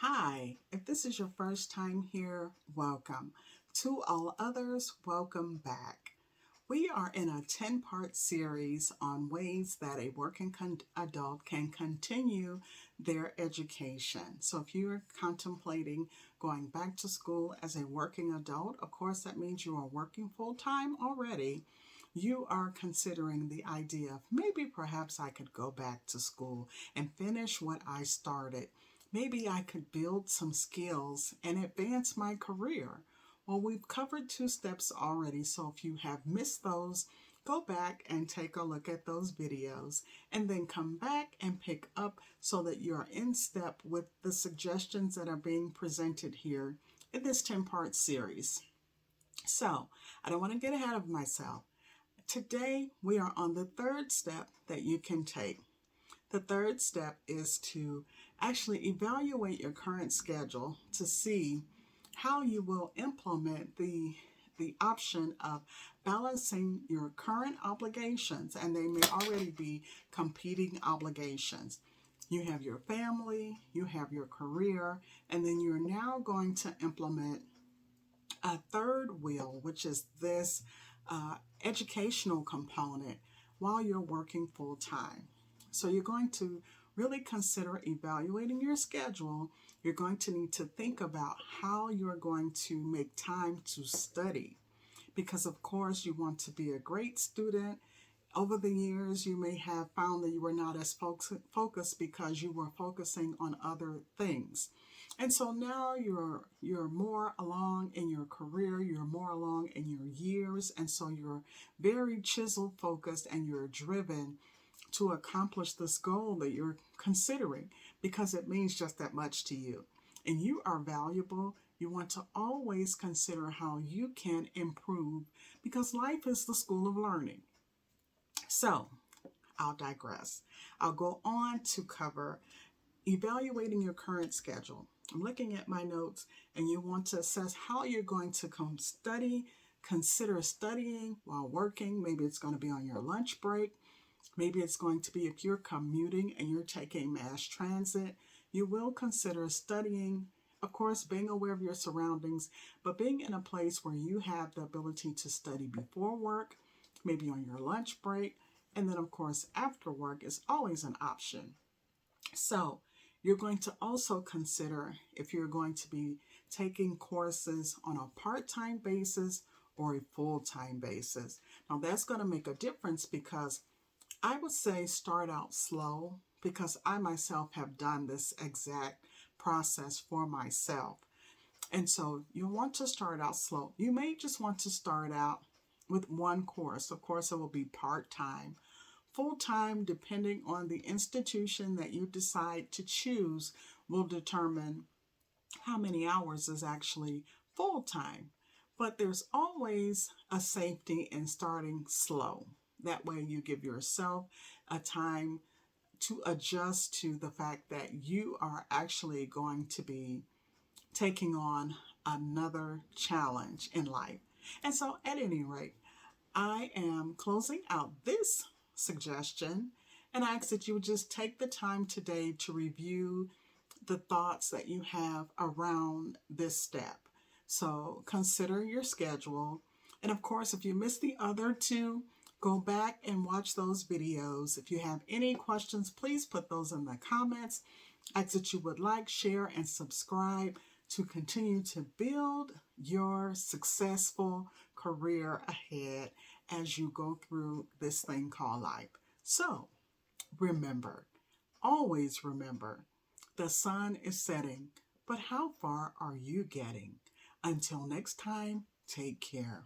Hi, if this is your first time here, welcome. To all others, welcome back. We are in a 10-part series on ways that a working adult can continue their education. So, if you are contemplating going back to school as a working adult, of course, that means you are working full time already. You are considering the idea of maybe perhaps I could go back to school and finish what I started. Maybe I could build some skills and advance my career. Well, we've covered two steps already, so if you have missed those, go back and take a look at those videos and then come back and pick up so that you're in step with the suggestions that are being presented here in this 10-part series. So, I don't want to get ahead of myself. Today, we are on the third step that you can take. The third step is to actually evaluate your current schedule to see how you will implement the option of balancing your current obligations, and they may already be competing obligations. You have your family, you have your career, and then you're now going to implement a third wheel, which is this educational component while you're working full time. So you're going to really consider evaluating your schedule. You're going to need to think about how you're going to make time to study because, of course, you want to be a great student. Over the years, you may have found that you were not as focused because you were focusing on other things. And so now you're more along in your career, you're more along in your years, and so you're very chisel focused and you're driven to accomplish this goal that you're considering because it means just that much to you. And you are valuable. You want to always consider how you can improve because life is the school of learning. So, I'll digress. I'll go on to cover evaluating your current schedule. I'm looking at my notes, and you want to assess how you're going to consider studying while working. Maybe it's going to be on your lunch break. Maybe it's going to be if you're commuting and you're taking mass transit. You will consider studying, of course, being aware of your surroundings, but being in a place where you have the ability to study before work, maybe on your lunch break, and then, of course, after work is always an option. So, you're going to also consider if you're going to be taking courses on a part-time basis or a full-time basis. Now, that's going to make a difference because I would say start out slow because I myself have done this exact process for myself. And so you want to start out slow. You may just want to start out with one course. Of course, it will be part-time. Full-time, depending on the institution that you decide to choose, will determine how many hours is actually full-time. But there's always a safety in starting slow. That way you give yourself a time to adjust to the fact that you are actually going to be taking on another challenge in life. And so, at any rate, I am closing out this suggestion and I ask that you would just take the time today to review the thoughts that you have around this step. So consider your schedule. And of course, if you missed the other two, go back and watch those videos. If you have any questions, please put those in the comments. I ask that you would like, share, and subscribe to continue to build your successful career ahead as you go through this thing called life. So remember, always remember, the sun is setting, but how far are you getting? Until next time, take care.